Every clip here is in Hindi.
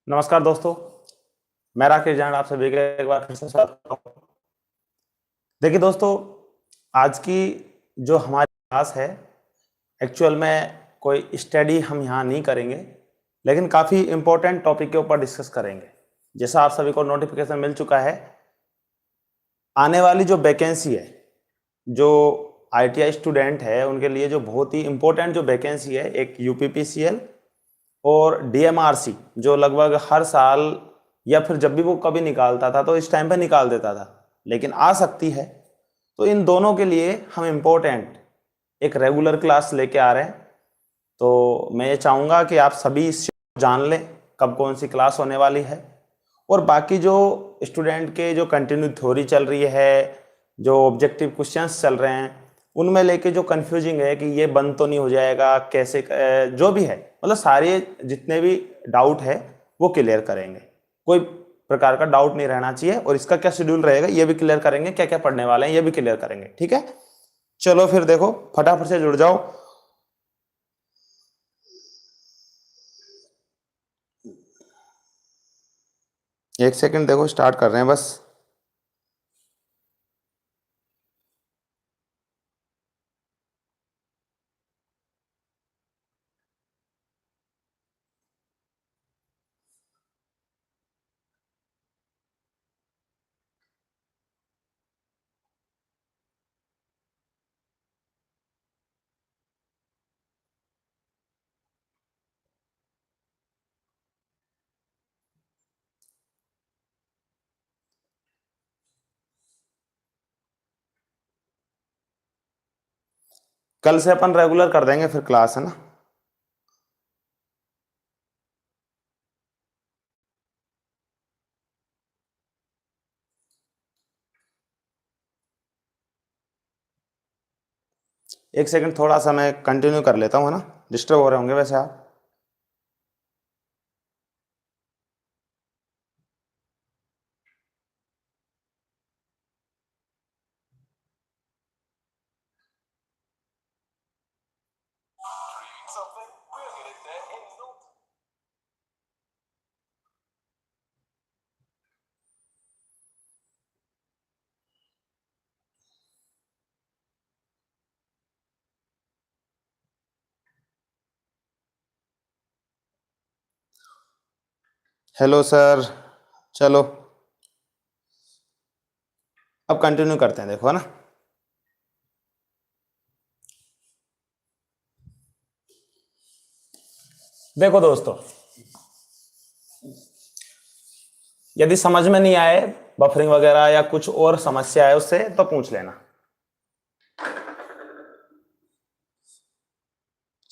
नमस्कार दोस्तों। मैं राकेश जान आप सभी का एक बार फिर से स्वागत करता हूं। देखिए दोस्तों, आज की जो हमारी क्लास है, एक्चुअल में कोई स्टडी हम यहाँ नहीं करेंगे, लेकिन काफ़ी इम्पोर्टेंट टॉपिक के ऊपर डिस्कस करेंगे। जैसा आप सभी को नोटिफिकेशन मिल चुका है, आने वाली जो वैकेंसी है, जो ITI स्टूडेंट है उनके लिए जो बहुत ही इम्पोर्टेंट जो वैकेंसी है, एक UPPCL और DMRC, जो लगभग हर साल या फिर जब भी वो कभी निकालता था तो इस टाइम पे निकाल देता था, लेकिन आ सकती है। तो इन दोनों के लिए हम इम्पोर्टेंट एक रेगुलर क्लास लेके आ रहे हैं। तो मैं ये चाहूँगा कि आप सभी इससे जान लें कब कौन सी क्लास होने वाली है, और बाकी जो स्टूडेंट के जो कंटिन्यू थ्योरी चल रही है, जो ऑब्जेक्टिव क्वेश्चंस चल रहे हैं, उनमें लेके जो कंफ्यूजिंग है कि ये बंद तो नहीं हो जाएगा कैसे, जो भी है, मतलब सारे जितने भी डाउट है वो क्लियर करेंगे। कोई प्रकार का डाउट नहीं रहना चाहिए, और इसका क्या शेड्यूल रहेगा ये भी क्लियर करेंगे, क्या क्या पढ़ने वाले हैं ये भी क्लियर करेंगे। ठीक है, चलो फिर देखो फटाफट से जुड़ जाओ। एक सेकंड, देखो स्टार्ट कर रहे हैं बस। कल से अपन रेगुलर कर देंगे फिर क्लास, है ना। एक सेकंड, थोड़ा सा मैं कंटिन्यू कर लेता हूँ, है ना। डिस्टर्ब हो रहे होंगे वैसे आप। हेलो सर, चलो अब कंटिन्यू करते हैं, देखो, है ना। देखो दोस्तों, यदि समझ में नहीं आए, बफरिंग वगैरह या कुछ और समस्या है उससे, तो पूछ लेना।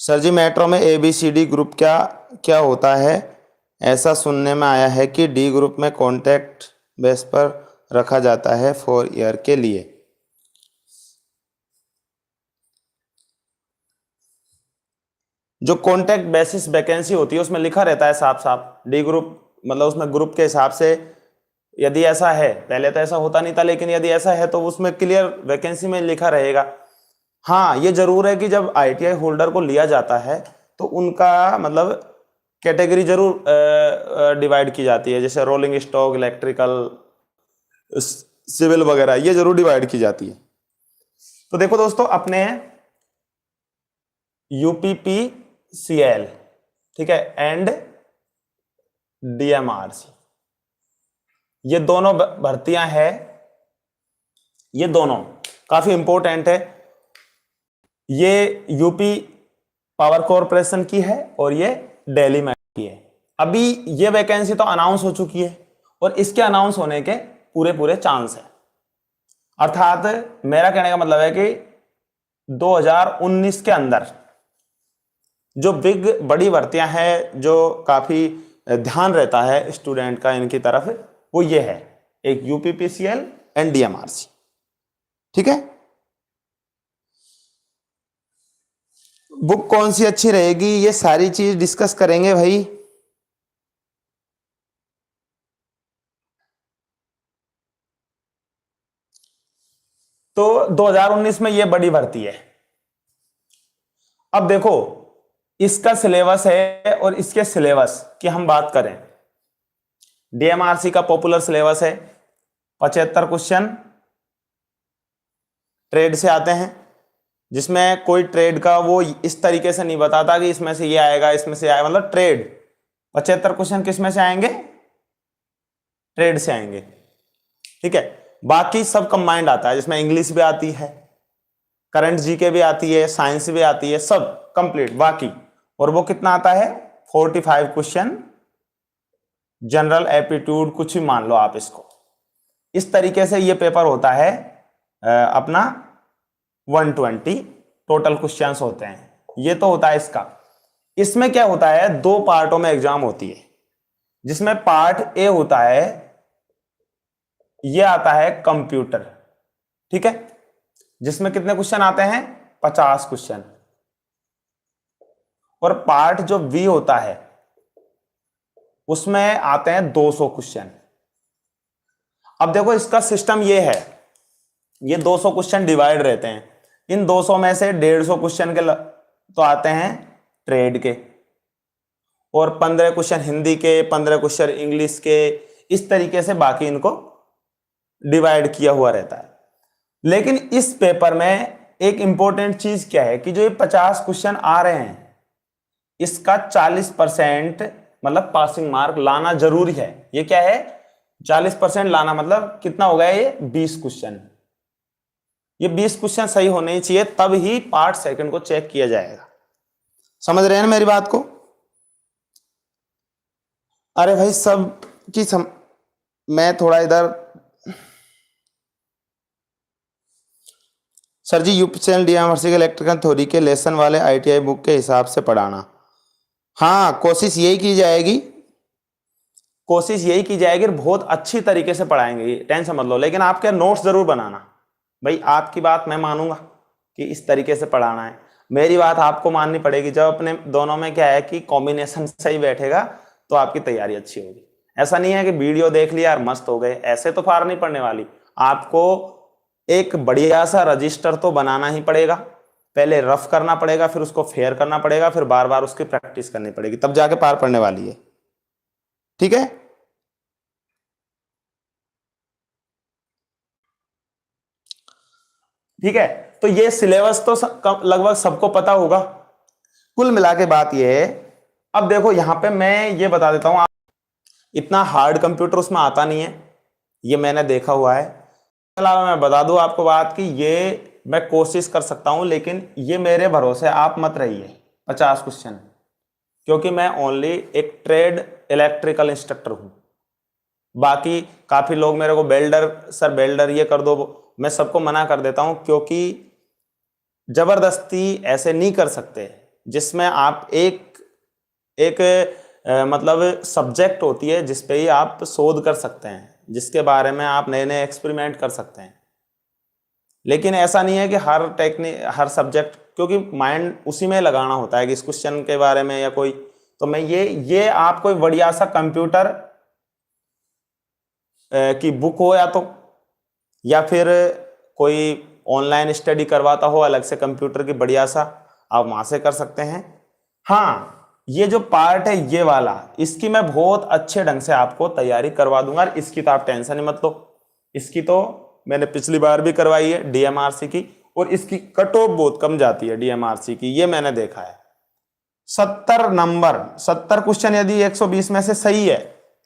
सर जी, मेट्रो में ABCD ग्रुप क्या क्या होता है? ऐसा सुनने में आया है कि D ग्रुप में कॉन्ट्रैक्ट बेस पर रखा जाता है 4 ईयर के लिए। जो कॉन्ट्रैक्ट बेसिस वैकेंसी होती है उसमें लिखा रहता है साफ साफ D ग्रुप, मतलब उसमें ग्रुप के हिसाब से, यदि ऐसा है, पहले तो ऐसा होता नहीं था, लेकिन यदि ऐसा है तो उसमें क्लियर वैकेंसी में लिखा रहेगा। हाँ, ये जरूर है कि जब ITI होल्डर को लिया जाता है तो उनका मतलब कैटेगरी जरूर डिवाइड की जाती है, जैसे रोलिंग स्टॉक, इलेक्ट्रिकल, सिविल वगैरह, ये जरूर डिवाइड की जाती है। तो देखो दोस्तों, अपने UPPCL, ठीक है, एंड DMRC, ये दोनों भर्तियां हैं, ये दोनों काफी इंपॉर्टेंट है। ये यूपी पावर कॉरपोरेशन की है और ये दिल्ली में की है। अभी ये वैकेंसी तो अनाउंस हो चुकी है, और इसके अनाउंस होने के पूरे पूरे चांस है। अर्थात मेरा कहने का मतलब है कि 2019 के अंदर जो बिग बड़ी भर्तियां हैं, जो काफी ध्यान रहता है स्टूडेंट का इनकी तरफ, वो ये है, एक UPPCL एंड DMRC। ठीक है, बुक कौन सी अच्छी रहेगी ये सारी चीज डिस्कस करेंगे भाई। तो 2019 में ये बड़ी भर्ती है। अब देखो, इसका सिलेबस है और इसके सिलेबस की हम बात करें डीएमआरसी का पॉपुलर सिलेबस है, 75 क्वेश्चन ट्रेड से आते हैं, जिसमें कोई ट्रेड का वो इस तरीके से नहीं बताता कि इसमें से ये आएगा इसमें से आएगा, मतलब ट्रेड 75 क्वेश्चन किस में से आएंगे, ट्रेड से आएंगे। ठीक है, बाकी सब कंबाइंड आता है, जिसमें इंग्लिश भी आती है, करंट जीके भी आती है, साइंस भी आती है, सब कंप्लीट बाकी। और वो कितना आता है, 45 क्वेश्चन जनरल एप्टीट्यूड, कुछ भी मान लो आप इसको। इस तरीके से ये पेपर होता है अपना 120 टोटल क्वेश्चंस होते हैं, ये तो होता है इसका। इसमें क्या होता है, दो पार्टों में एग्जाम होती है, जिसमें पार्ट ए होता है, ये आता है कंप्यूटर, ठीक है, जिसमें कितने क्वेश्चन आते हैं, 50 क्वेश्चन। और पार्ट जो बी होता है उसमें आते हैं 200 क्वेश्चन। अब देखो इसका सिस्टम ये है, ये 200 क्वेश्चन डिवाइड रहते हैं, इन 200 में से 150 क्वेश्चन के तो आते हैं ट्रेड के, और 15 क्वेश्चन हिंदी के, 15 क्वेश्चन इंग्लिश के, इस तरीके से बाकी इनको डिवाइड किया हुआ रहता है। लेकिन इस पेपर में एक इंपॉर्टेंट चीज क्या है कि जो ये 50 क्वेश्चन आ रहे हैं, इसका 40% मतलब पासिंग मार्क लाना जरूरी है। ये क्या है, 40% लाना, मतलब कितना हो गया ये, 20 क्वेश्चन। ये 20 क्वेश्चन सही होने चाहिए, तब ही पार्ट सेकंड को चेक किया जाएगा। समझ रहे हैं मेरी बात को? अरे भाई सब की मैं थोड़ा इधर, सर जी यूपीसीएल डीएमआरसी के इलेक्ट्रिकल थ्योरी के लेसन वाले आईटीआई बुक के हिसाब से पढ़ाना। हाँ, कोशिश यही की जाएगी, कोशिश यही की जाएगी, बहुत अच्छी तरीके से पढ़ाएंगे, टेंशन मत लो। लेकिन आपके नोट्स जरूर बनाना भाई, आपकी बात मैं मानूंगा कि इस तरीके से पढ़ाना है, मेरी बात आपको माननी पड़ेगी। जब अपने दोनों में क्या है कि कॉम्बिनेशन सही बैठेगा तो आपकी तैयारी अच्छी होगी। ऐसा नहीं है कि वीडियो देख लिया और मस्त हो गए, ऐसे तो फार नहीं पड़ने वाली। आपको एक बढ़िया सा रजिस्टर तो बनाना ही पड़ेगा, पहले रफ करना पड़ेगा, फिर उसको फेयर करना पड़ेगा, फिर बार बार उसकी प्रैक्टिस करनी पड़ेगी, तब जाके पार पड़ने वाली है। ठीक है, ठीक है। तो ये सिलेबस तो लगभग सबको पता होगा। कुल मिला के बात ये है, अब देखो यहां पे मैं ये बता देता हूं, इतना हार्ड कंप्यूटर उसमें आता नहीं है, ये मैंने देखा हुआ है। अलावा मैं बता दूं आपको बात कि ये मैं कोशिश कर सकता हूं, लेकिन ये मेरे भरोसे आप मत रहिए 50 क्वेश्चन, क्योंकि मैं ओनली एक ट्रेड इलेक्ट्रिकल इंस्ट्रक्टर हूं। बाकी काफी लोग मेरे को बेल्डर, सर बेल्डर ये कर दो, मैं सबको मना कर देता हूं, क्योंकि जबरदस्ती ऐसे नहीं कर सकते। जिसमें आप एक एक मतलब सब्जेक्ट होती है जिस पे ही आप शोध कर सकते हैं, जिसके बारे में आप नए नए एक्सपेरिमेंट कर सकते हैं। लेकिन ऐसा नहीं है कि हर टेक्निक, हर सब्जेक्ट, क्योंकि माइंड उसी में लगाना होता है कि इस क्वेश्चन के बारे में या कोई, तो मैं ये आप कोई बढ़िया सा कंप्यूटर की बुक हो, या फिर कोई ऑनलाइन स्टडी करवाता हो अलग से कंप्यूटर की बढ़िया सा, आप वहां से कर सकते हैं। हाँ, ये जो पार्ट है ये वाला, इसकी मैं बहुत अच्छे ढंग से आपको तैयारी करवा दूंगा, इसकी तो आप टेंशन ही मत लो। इसकी तो मैंने पिछली बार भी करवाई है डीएमआरसी की, और इसकी कट ऑफ बहुत कम जाती है डीएमआरसी की, ये मैंने देखा है। 70 नंबर, 70 क्वेश्चन यदि 120 में से सही है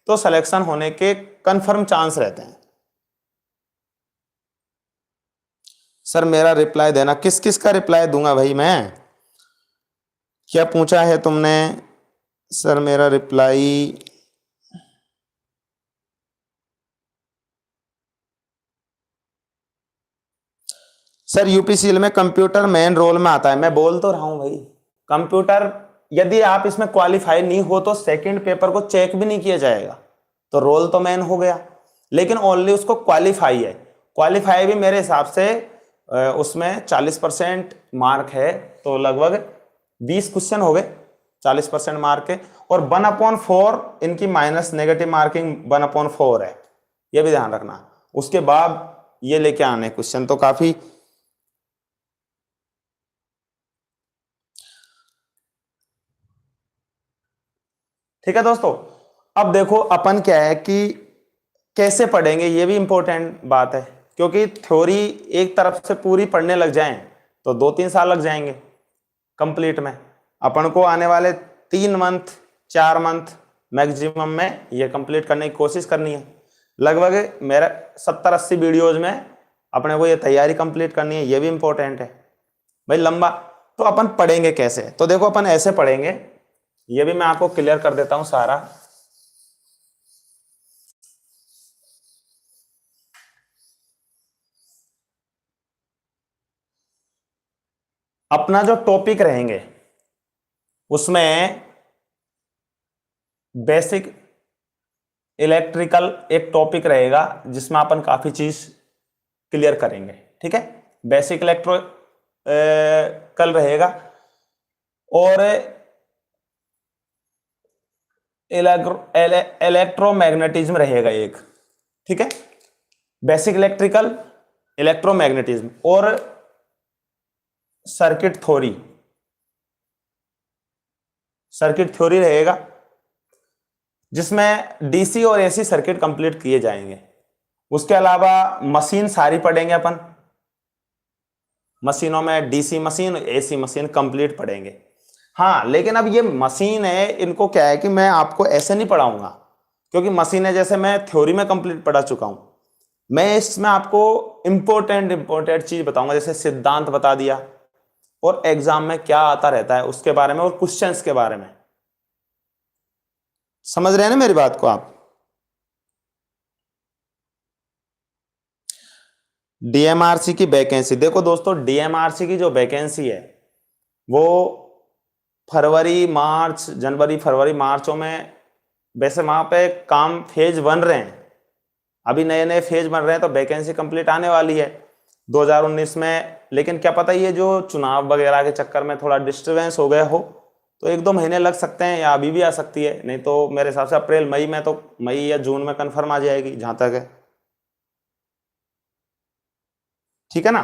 तो सिलेक्शन होने के कंफर्म चांस रहते हैं। सर मेरा रिप्लाई देना, किस किस का रिप्लाई दूंगा भाई मैं, क्या पूछा है तुमने? सर मेरा रिप्लाई, सर यूपीसीएल में कंप्यूटर मेन रोल में आता है। मैं बोल तो रहा हूं भाई, कंप्यूटर यदि आप इसमें क्वालिफाई नहीं हो तो सेकंड पेपर को चेक भी नहीं किया जाएगा, तो रोल तो मेन हो गया, लेकिन ओनली उसको क्वालिफाई है। क्वालिफाई भी मेरे हिसाब से उसमें 40% मार्क है, तो लगभग 20 क्वेश्चन हो गए 40% मार्क के, और 1/4 इनकी माइनस नेगेटिव मार्किंग 1/4 है, ये भी ध्यान रखना। उसके बाद ये लेके आने क्वेश्चन तो काफी, ठीक है दोस्तों। अब देखो अपन क्या है कि कैसे पढ़ेंगे, ये भी इंपॉर्टेंट बात है, क्योंकि थ्योरी एक तरफ से पूरी पढ़ने लग जाएं तो 2-3 साल लग जाएंगे कंप्लीट में। अपन को आने वाले 3 मंथ 4 मंथ मैक्सिमम में ये कंप्लीट करने की कोशिश करनी है। लगभग मेरा 70-80 वीडियोज में अपने को ये तैयारी कंप्लीट करनी है, ये भी इंपॉर्टेंट है भाई लंबा। तो अपन पढ़ेंगे कैसे, तो देखो अपन ऐसे पढ़ेंगे, ये भी मैं आपको क्लियर कर देता हूं सारा। अपना जो टॉपिक रहेंगे उसमें बेसिक इलेक्ट्रिकल एक टॉपिक रहेगा जिसमें अपन काफी चीज क्लियर करेंगे, ठीक है। बेसिक इलेक्ट्रो कल रहेगा, और इलेक्ट्रोमैग्नेटिज्म रहेगा एक, ठीक है। बेसिक इलेक्ट्रिकल, इलेक्ट्रोमैग्नेटिज्म और सर्किट थ्योरी, सर्किट थ्योरी रहेगा जिसमें डीसी और एसी सर्किट कंप्लीट किए जाएंगे। उसके अलावा मशीन सारी पढ़ेंगे अपन, मशीनों में DC machine AC machine complete पढ़ेंगे। हाँ लेकिन अब ये मशीन है, इनको क्या है कि मैं आपको ऐसे नहीं पढ़ाऊंगा, क्योंकि मशीन है जैसे मैं थ्योरी में कंप्लीट पढ़ा चुका हूं। मैं इसमें आपको इंपॉर्टेंट चीज बताऊंगा, जैसे सिद्धांत बता दिया और एग्जाम में क्या आता रहता है उसके बारे में और क्वेश्चंस के बारे में। समझ रहे हैं ना मेरी बात को आप। डीएमआरसी की वैकेंसी देखो दोस्तों, डीएमआरसी की जो वैकेंसी है वो फरवरी मार्च जनवरी फरवरी मार्चों में, वैसे वहां पे काम फेज बन रहे हैं, अभी नए नए फेज बन रहे हैं, तो वैकेंसी कंप्लीट आने वाली है 2019 में। लेकिन क्या पता ये जो चुनाव वगैरह के चक्कर में थोड़ा डिस्टर्बेंस हो गया हो, तो 1-2 महीने लग सकते हैं या अभी भी आ सकती है, नहीं तो मेरे हिसाब से अप्रैल मई में, तो मई या जून में कंफर्म आ जाएगी जहां तक है, ठीक है ना।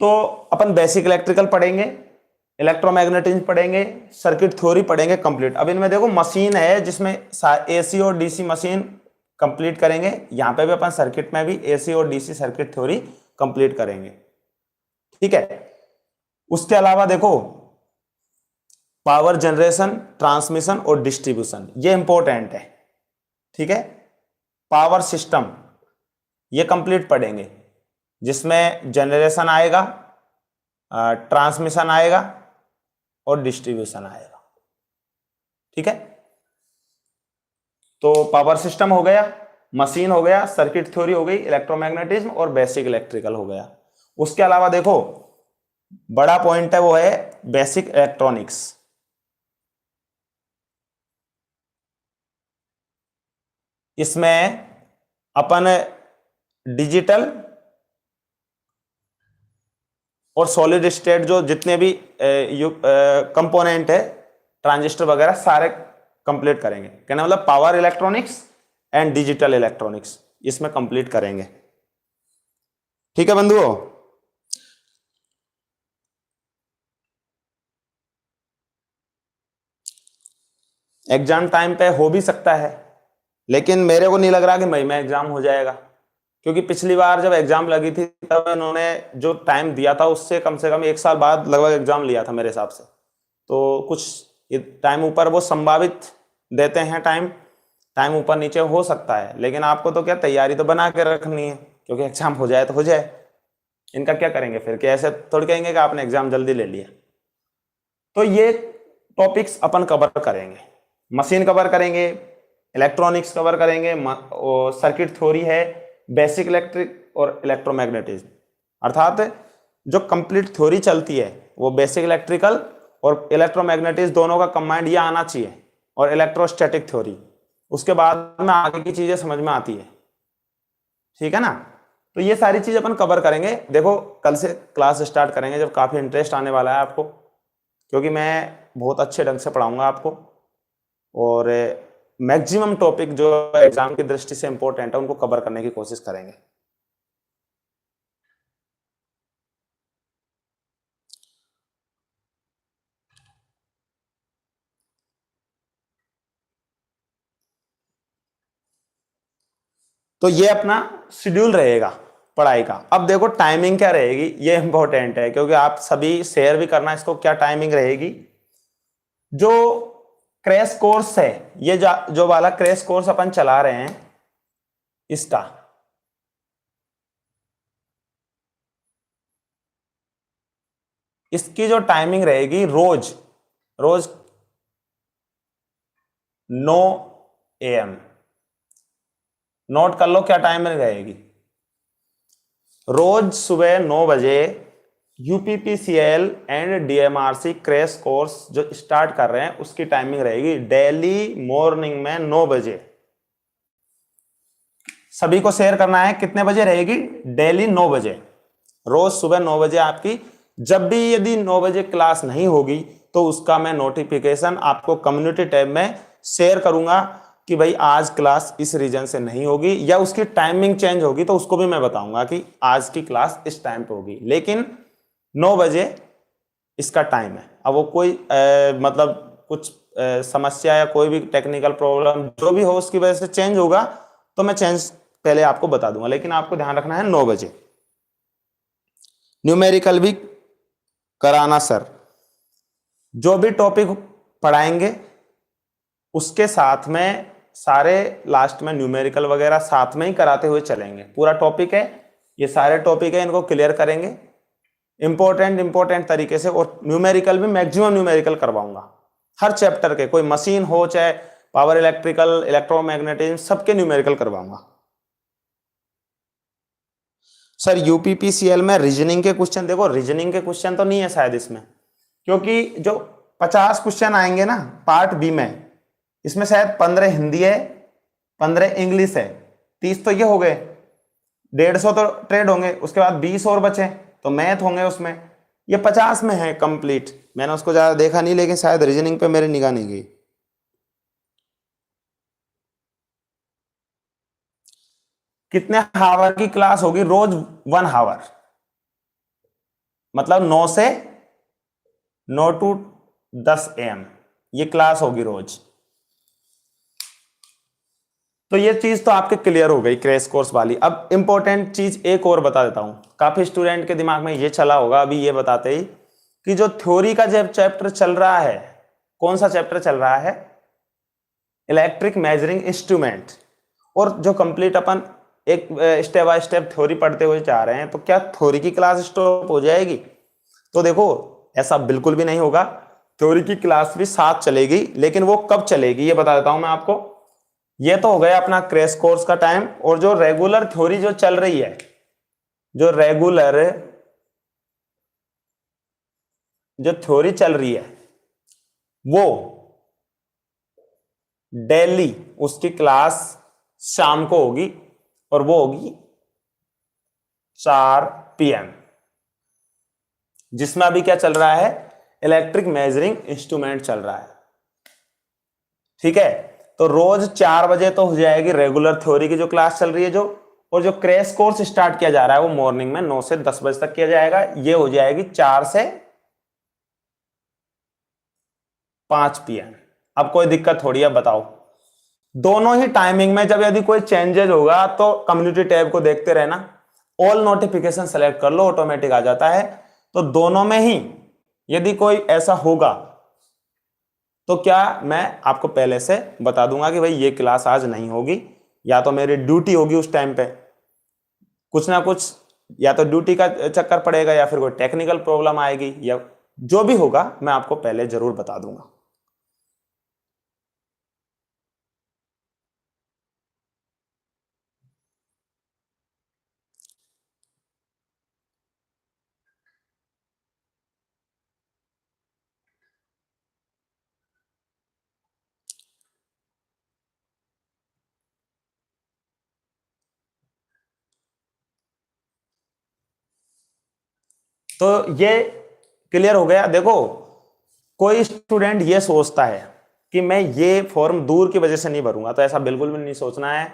तो अपन बेसिक इलेक्ट्रिकल पढ़ेंगे, इलेक्ट्रोमैग्नेटिज्म पढ़ेंगे, सर्किट थ्योरी पढ़ेंगे कंप्लीट। अब इनमें देखो मशीन है जिसमें एसी और डीसी मशीन कंप्लीट करेंगे, यहां पे भी अपन सर्किट में भी एसी और डीसी सर्किट थ्योरी कंप्लीट करेंगे, ठीक है। उसके अलावा देखो पावर जनरेशन, ट्रांसमिशन और डिस्ट्रीब्यूशन ये इंपॉर्टेंट है, ठीक है। पावर सिस्टम ये कंप्लीट पढ़ेंगे, जिसमें जनरेशन आएगा, ट्रांसमिशन आएगा और डिस्ट्रीब्यूशन आएगा, ठीक है। तो पावर सिस्टम हो गया, मशीन हो गया, सर्किट थ्योरी हो गई, इलेक्ट्रोमैग्नेटिज्म और बेसिक इलेक्ट्रिकल हो गया। उसके अलावा देखो बड़ा पॉइंट है वो है बेसिक इलेक्ट्रॉनिक्स। इसमें अपन डिजिटल और सॉलिड स्टेट जो जितने भी कंपोनेंट है, ट्रांजिस्टर वगैरह सारे कंप्लीट करेंगे। कहना मतलब power electronics and digital electronics इसमें कंप्लीट करेंगे, ठीक है बंधुओं। एग्जाम टाइम पे हो भी सकता है, लेकिन मेरे को नहीं लग रहा कि मई में एग्जाम हो जाएगा, क्योंकि पिछली बार जब एग्जाम लगी थी तब इन्होंने जो टाइम दिया था उससे कम से कम 1 साल बाद लगभग एग्जाम लिया था मेरे हिसाब से। तो कुछ टाइम ऊपर वो संभावित देते हैं, टाइम टाइम ऊपर नीचे हो सकता है, लेकिन आपको तो क्या तैयारी तो बना के रखनी है, क्योंकि एग्जाम हो जाए तो हो जाए। इनका क्या करेंगे फिर, कि ऐसे थोड़ी कहेंगे कि आपने एग्जाम जल्दी ले लिया। तो ये टॉपिक्स अपन कवर करेंगे, मशीन कवर करेंगे, इलेक्ट्रॉनिक्स कवर करेंगे, सर्किट थ्योरी है, बेसिक इलेक्ट्रिक और इलेक्ट्रोमैग्नेटिज्म, अर्थात जो कंप्लीट थ्योरी चलती है वो बेसिक इलेक्ट्रिकल और इलेक्ट्रोमैग्नेटिज्म दोनों का कंबाइंड ये आना चाहिए, और इलेक्ट्रोस्टैटिक थ्योरी, उसके बाद में आगे की चीजें समझ में आती है, ठीक है ना। तो ये सारी चीज अपन कवर करेंगे। देखो कल से क्लास स्टार्ट करेंगे जब काफी इंटरेस्ट आने वाला है आपको, क्योंकि मैं बहुत अच्छे ढंग से पढ़ाऊंगा आपको, और मैक्सिमम टॉपिक जो एग्जाम की दृष्टि से इंपॉर्टेंट है उनको कवर करने की कोशिश करेंगे। तो ये अपना शेड्यूल रहेगा पढ़ाई का। अब देखो टाइमिंग क्या रहेगी, ये इंपॉर्टेंट है क्योंकि आप सभी शेयर भी करना इसको, क्या टाइमिंग रहेगी। जो क्रैश कोर्स है, ये जो वाला क्रैश कोर्स अपन चला रहे हैं, इसका इसकी जो टाइमिंग रहेगी रोज रोज 9 AM, नोट कर लो क्या टाइमिंग रहेगी। रोज सुबह 9 बजे UPPCL and DMRC crash course जो स्टार्ट कर रहे हैं उसकी टाइमिंग रहेगी डेली मॉर्निंग में 9 बजे। सभी को शेयर करना है, कितने बजे रहेगी, डेली 9 बजे, रोज सुबह 9 बजे आपकी। जब भी यदि 9 बजे क्लास नहीं होगी तो उसका मैं नोटिफिकेशन आपको कम्युनिटी टैब में शेयर करूंगा कि भाई आज क्लास इस रीजन से नहीं होगी, या उसकी टाइमिंग चेंज होगी तो उसको भी मैं बताऊंगा कि आज की क्लास इस टाइम पे होगी, लेकिन 9 बजे इसका टाइम है। अब वो कोई मतलब कुछ समस्या या कोई भी टेक्निकल प्रॉब्लम जो भी हो उसकी वजह से चेंज होगा तो मैं चेंज पहले आपको बता दूंगा, लेकिन आपको ध्यान रखना है 9 बजे। न्यूमेरिकल भी कराना सर, जो भी टॉपिक पढ़ाएंगे उसके साथ में सारे लास्ट में न्यूमेरिकल वगैरह साथ में ही कराते हुए चलेंगे। पूरा टॉपिक है, ये सारे टॉपिक है, इनको क्लियर करेंगे इंपॉर्टेंट तरीके से, और न्यूमेरिकल भी मैक्सिमम न्यूमेरिकल करवाऊंगा हर चैप्टर के, कोई मशीन हो चाहे पावर इलेक्ट्रिकल, इलेक्ट्रोमैग्नेटिज्म, सबके न्यूमेरिकल करवाऊंगा। सर यूपीपीसीएल में रीजनिंग के क्वेश्चन, देखो रीजनिंग के क्वेश्चन तो नहीं है शायद इसमें, क्योंकि जो 50 क्वेश्चन आएंगे ना पार्ट बी में, इसमें शायद 15 हिंदी है, 15 इंग्लिश है, 30 तो ये हो गए, 150 तो ट्रेड होंगे, उसके बाद 20 और बचे तो मैथ होंगे उसमें, ये 50 में है कंप्लीट। मैंने उसको ज्यादा देखा नहीं, लेकिन शायद रीजनिंग पे मेरी निगाह नहीं गई। कितने हावर की क्लास होगी, रोज 1 हावर, मतलब 9 से 9 to 10 AM ये क्लास होगी रोज। तो ये चीज तो आपके क्लियर हो गई क्रैश कोर्स वाली। अब इंपॉर्टेंट चीज एक और बता देता हूं, काफी स्टूडेंट के दिमाग में ये चला होगा अभी ये बताते ही कि जो थ्योरी का जब चैप्टर चल रहा है, कौन सा चैप्टर चल रहा है, इलेक्ट्रिक मेजरिंग इंस्ट्रूमेंट, और जो कंप्लीट अपन एक स्टेप बाय स्टेप थ्योरी पढ़ते हुए जा रहे हैं, तो क्या थ्योरी की क्लास स्टॉप हो जाएगी? तो देखो ऐसा बिल्कुल भी नहीं होगा, थ्योरी की क्लास भी साथ चलेगी, लेकिन वो कब चलेगी ये बता देता हूं मैं आपको। ये तो हो गया अपना क्रैश कोर्स का टाइम, और जो रेगुलर थ्योरी जो चल रही है, जो रेगुलर जो थ्योरी चल रही है वो डेली उसकी क्लास शाम को होगी, और वो होगी 4 PM, जिसमें अभी क्या चल रहा है, इलेक्ट्रिक मेजरिंग इंस्ट्रूमेंट चल रहा है। ठीक है, तो रोज 4 बजे तो हो जाएगी रेगुलर थ्योरी की जो क्लास चल रही है जो, और जो क्रैश कोर्स स्टार्ट किया जा रहा है वो मॉर्निंग में 9 से 10 बजे तक किया जाएगा। ये हो जाएगी 4 से 5 PM। अब कोई दिक्कत थोड़ी है, बताओ। दोनों ही टाइमिंग में जब यदि कोई चेंजेस होगा तो कम्युनिटी टैब को देखते रहना, ऑल नोटिफिकेशन सेलेक्ट कर लो, ऑटोमेटिक आ जाता है। तो दोनों में ही यदि कोई ऐसा होगा तो क्या मैं आपको पहले से बता दूंगा कि भाई ये क्लास आज नहीं होगी, या तो मेरी ड्यूटी होगी उस टाइम पे, कुछ ना कुछ, या तो ड्यूटी का चक्कर पड़ेगा या फिर कोई टेक्निकल प्रॉब्लम आएगी, या जो भी होगा मैं आपको पहले जरूर बता दूंगा। तो ये क्लियर हो गया। देखो कोई स्टूडेंट ये सोचता है कि मैं ये फॉर्म दूर की वजह से नहीं भरूंगा, तो ऐसा बिल्कुल भी नहीं सोचना है।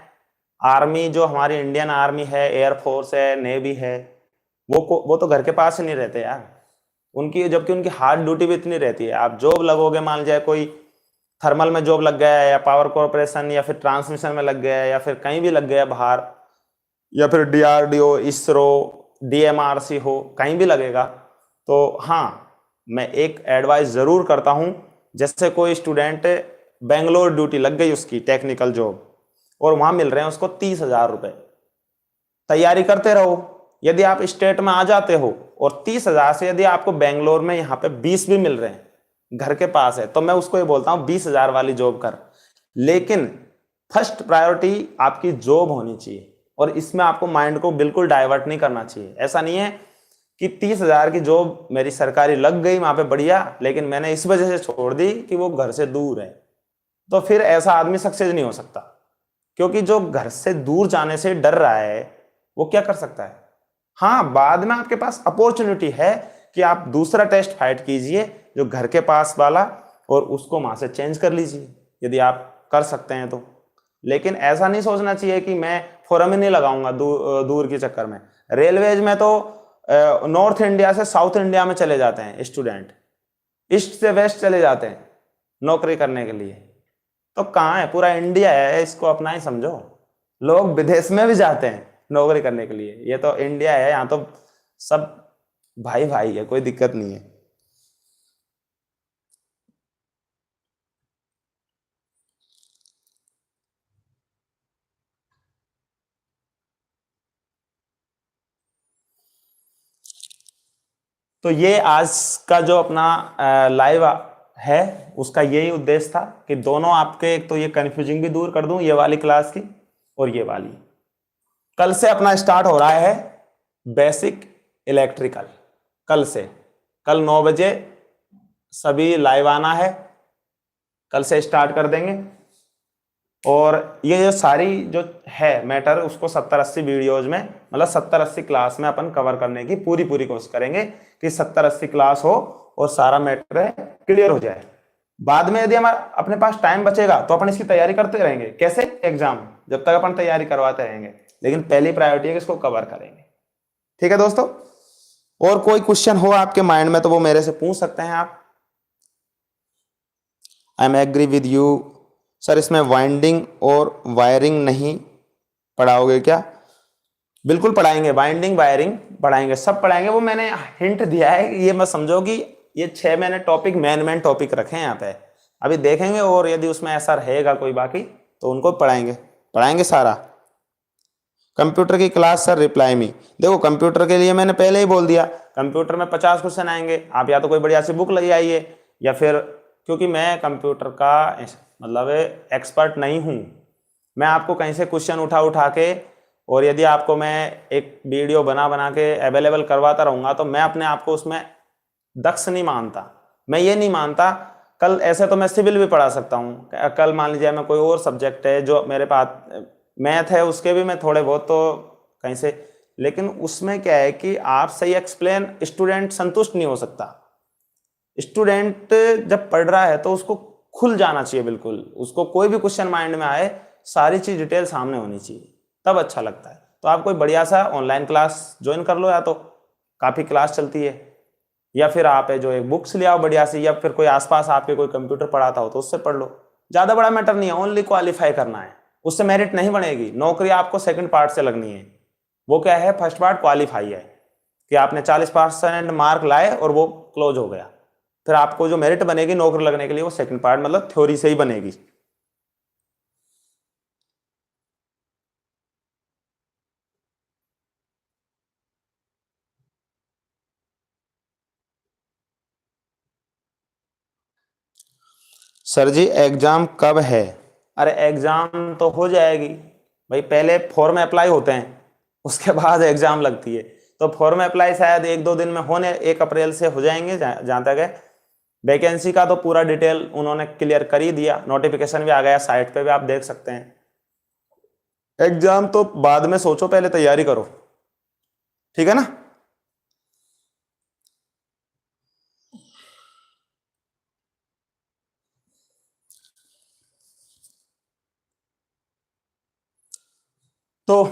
आर्मी जो हमारी इंडियन आर्मी है, एयरफोर्स है, नेवी है, वो तो घर के पास ही नहीं रहते यार उनकी, जबकि उनकी हार्ड ड्यूटी भी इतनी रहती है। आप जॉब लगोगे, मान जाए कोई थर्मल में जॉब लग गया है, या पावर कॉर्पोरेशन, या फिर ट्रांसमिशन में लग गया है, या फिर कहीं भी लग गया बाहर, या फिर DRDO, इसरो, DMRC हो, कहीं भी लगेगा। तो हाँ, मैं एक एडवाइस जरूर करता हूं, जैसे कोई स्टूडेंट बेंगलोर ड्यूटी लग गई उसकी टेक्निकल जॉब और वहां मिल रहे हैं उसको 30,000 रुपए, तैयारी करते रहो। यदि आप स्टेट में आ जाते हो और 30,000 से यदि आपको बेंगलोर में यहाँ पे 20 भी मिल रहे हैं, घर के पास है, तो मैं उसको ये बोलता हूँ 20,000 वाली जॉब कर। लेकिन फर्स्ट प्रायोरिटी आपकी जॉब होनी चाहिए और इसमें आपको माइंड को बिल्कुल डाइवर्ट नहीं करना चाहिए। ऐसा नहीं है कि 30,000 की जॉब मेरी सरकारी लग गई वहां पे बढ़िया, लेकिन मैंने इस वजह से छोड़ दी कि वो घर से दूर है, तो फिर ऐसा आदमी सक्सेस नहीं हो सकता। क्योंकि जो घर से दूर जाने से डर रहा है वो क्या कर सकता है? हाँ, बाद में आपके पास अपॉर्चुनिटी है कि आप दूसरा टेस्ट फाइट कीजिए जो घर के पास वाला, और उसको वहां से चेंज कर लीजिए यदि आप कर सकते हैं तो। लेकिन ऐसा नहीं सोचना चाहिए कि मैं फॉर्म ही नहीं लगाऊंगा दूर के चक्कर में। रेलवेज में तो नॉर्थ इंडिया से साउथ इंडिया में चले जाते हैं स्टूडेंट, ईस्ट से वेस्ट चले जाते हैं नौकरी करने के लिए। तो कहाँ है, पूरा इंडिया है, इसको अपना ही समझो। लोग विदेश में भी जाते हैं नौकरी करने के लिए, ये तो इंडिया है, यहाँ तो सब भाई भाई है, कोई दिक्कत नहीं है। तो ये आज का जो अपना लाइव है, उसका यही उद्देश्य था कि दोनों आपके, एक तो ये कंफ्यूजिंग भी दूर कर दूं ये वाली क्लास की, और ये वाली। कल से अपना स्टार्ट हो रहा है बेसिक इलेक्ट्रिकल। कल से, कल 9 बजे सभी लाइव आना है, कल से स्टार्ट कर देंगे। और ये जो सारी जो है मैटर, उसको 70-80 वीडियोज में, मतलब 70-80 क्लास में अपन कवर करने की पूरी पूरी कोशिश करेंगे कि 70-80 क्लास हो और सारा मैटर क्लियर हो जाए। बाद में यदि हमारा अपने पास टाइम बचेगा तो अपन इसकी तैयारी करते रहेंगे। कैसे? एग्जाम जब तक अपन तैयारी करवाते रहेंगे, लेकिन पहली प्रायोरिटी है कि इसको कवर करेंगे। ठीक है दोस्तों, और कोई क्वेश्चन हो आपके माइंड में तो वो मेरे से पूछ सकते हैं आप। I am agree with you sir, इसमें वाइंडिंग और वायरिंग नहीं पढ़ाओगे क्या? बिल्कुल पढ़ाएंगे, वाइंडिंग वायरिंग पढ़ाएंगे, सब पढ़ाएंगे। वो मैंने हिंट दिया है, ये मत समझो कि ये 6 मैंने टॉपिक मेन टॉपिक रखे हैं यहाँ पे, अभी देखेंगे, और यदि उसमें ऐसा रहेगा कोई बाकी तो उनको पढ़ाएंगे, पढ़ाएंगे सारा। कंप्यूटर की क्लास सर रिप्लाई मी। देखो, कंप्यूटर के लिए मैंने पहले ही बोल दिया, कंप्यूटर में 50 क्वेश्चन आएंगे, आप या तो कोई बढ़िया सी बुक ले आइए, या फिर, क्योंकि मैं कंप्यूटर का मतलब एक्सपर्ट नहीं हूँ, मैं आपको कहीं से क्वेश्चन उठा उठा के, और यदि आपको मैं एक वीडियो बना बना के अवेलेबल करवाता रहूँगा तो मैं अपने आप को उसमें दक्ष नहीं मानता। मैं ये नहीं मानता, कल ऐसे तो मैं सिविल भी पढ़ा सकता हूँ, कल मान लीजिए मैं कोई और सब्जेक्ट है जो मेरे पास मैथ है, उसके भी मैं थोड़े बहुत तो कहीं से, लेकिन उसमें क्या है कि आप सही एक्सप्लेन, स्टूडेंट संतुष्ट नहीं हो सकता। स्टूडेंट जब पढ़ रहा है तो उसको खुल जाना चाहिए बिल्कुल, उसको कोई भी क्वेश्चन माइंड में आए, सारी चीज डिटेल सामने होनी चाहिए, तब अच्छा लगता है। तो आप कोई बढ़िया सा ऑनलाइन क्लास ज्वाइन कर लो, या तो काफी क्लास चलती है, या फिर आप है जो एक बुक्स ले आओ बढ़िया सी, या फिर कोई आसपास आपके कोई कंप्यूटर पढ़ाता हो तो उससे पढ़ लो। ज्यादा बड़ा मैटर नहीं है, ओनली क्वालिफाई करना है, उससे मेरिट नहीं बनेगी, नौकरी आपको सेकंड पार्ट से लगनी है। वो क्या है, फर्स्ट पार्ट क्वालिफाई है कि आपने 40% मार्क लाए और वो क्लोज हो गया। फिर आपको जो मेरिट बनेगी नौकरी लगने के लिए, वो सेकंड पार्ट मतलब थ्योरी से ही बनेगी। सर जी एग्जाम कब है? अरे एग्जाम तो हो जाएगी भाई, पहले फॉर्म अप्लाई होते हैं, उसके बाद एग्जाम लगती है। तो फॉर्म अप्लाई शायद 1-2 दिन में होने, 1 अप्रैल से हो जाएंगे जहां तक है। वैकेंसी का तो पूरा डिटेल उन्होंने क्लियर कर ही दिया, नोटिफिकेशन भी आ गया, साइट पे भी आप देख सकते हैं। एग्जाम तो बाद में सोचो, पहले तैयारी करो, ठीक है ना। तो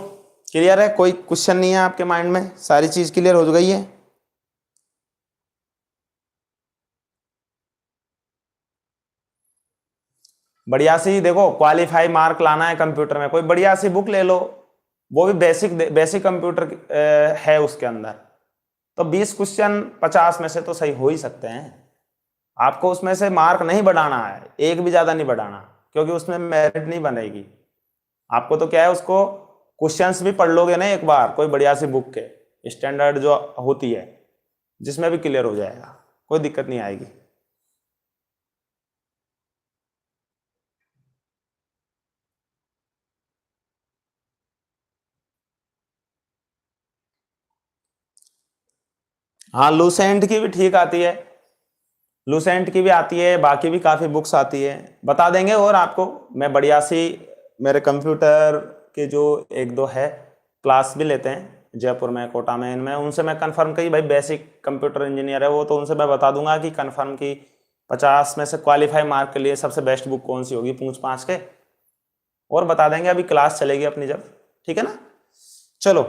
क्लियर है, कोई क्वेश्चन नहीं है आपके माइंड में, सारी चीज क्लियर हो गई है। बढ़िया सी देखो, क्वालिफाई मार्क लाना है कंप्यूटर में, कोई बढ़िया सी बुक ले लो, वो भी बेसिक बेसिक कंप्यूटर है उसके अंदर। तो 20 क्वेश्चन 50 में से तो सही हो ही सकते हैं। आपको उसमें से मार्क नहीं बढ़ाना है, एक भी ज्यादा नहीं बढ़ाना, क्योंकि उसमें मेरिट नहीं बनेगी। आपको तो क्या है, उसको क्वेश्चंस भी पढ़ लोगे ना एक बार कोई बढ़िया सी बुक के, स्टैंडर्ड जो होती है, जिसमें भी क्लियर हो जाएगा, कोई दिक्कत नहीं आएगी। हाँ, लूसेंट की भी ठीक आती है, लूसेंट की भी आती है, बाकी भी काफ़ी बुक्स आती है, बता देंगे। और आपको मैं बढ़िया सी, मेरे कंप्यूटर के जो एक दो है क्लास भी लेते हैं जयपुर में, कोटा में, इनमें, उनसे मैं कंफर्म की भाई बेसिक कंप्यूटर इंजीनियर है वो, तो उनसे मैं बता दूंगा कि कंफर्म की 50 में से क्वालिफाई मार्क के लिए सबसे बेस्ट बुक कौन सी होगी, पूछ पाछ के, और बता देंगे। अभी क्लास चलेगी अपनी जब, ठीक है ना। चलो,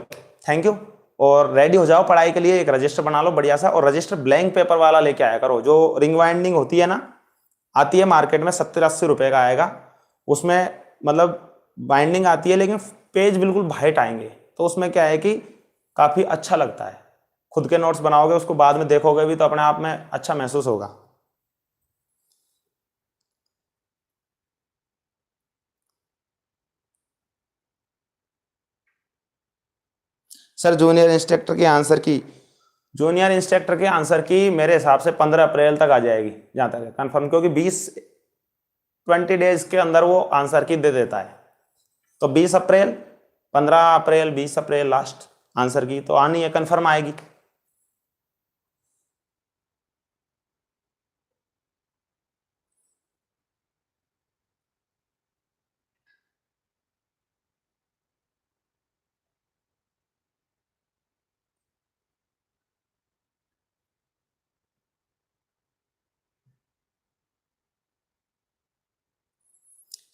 थैंक यू। और रेडी हो जाओ पढ़ाई के लिए, एक रजिस्टर बना लो बढ़िया सा, और रजिस्टर ब्लैंक पेपर वाला लेके आया करो। जो रिंग वाइंडिंग होती है ना, आती है मार्केट में, 70-80 रुपए का आएगा उसमें, मतलब बाइंडिंग आती है, लेकिन पेज बिल्कुल वाइट आएंगे। तो उसमें क्या है कि काफी अच्छा लगता है, खुद के नोट्स बनाओगे, उसको बाद में देखोगे भी तो अपने आप में अच्छा महसूस होगा। सर, जूनियर इंस्ट्रक्टर के आंसर की मेरे हिसाब से 15 अप्रैल तक आ जाएगी, जहां तक कंफर्म, क्योंकि 20-20 डेज के अंदर वो आंसर की दे देता है। तो 20 अप्रैल, 15 अप्रैल, 20 अप्रैल लास्ट आंसर की तो आनी है, कंफर्म आएगी।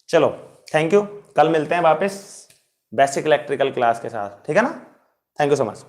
चलो, थैंक यू। कल मिलते हैं वापस बेसिक इलेक्ट्रिकल क्लास के साथ, ठीक है ना। Thank you so much.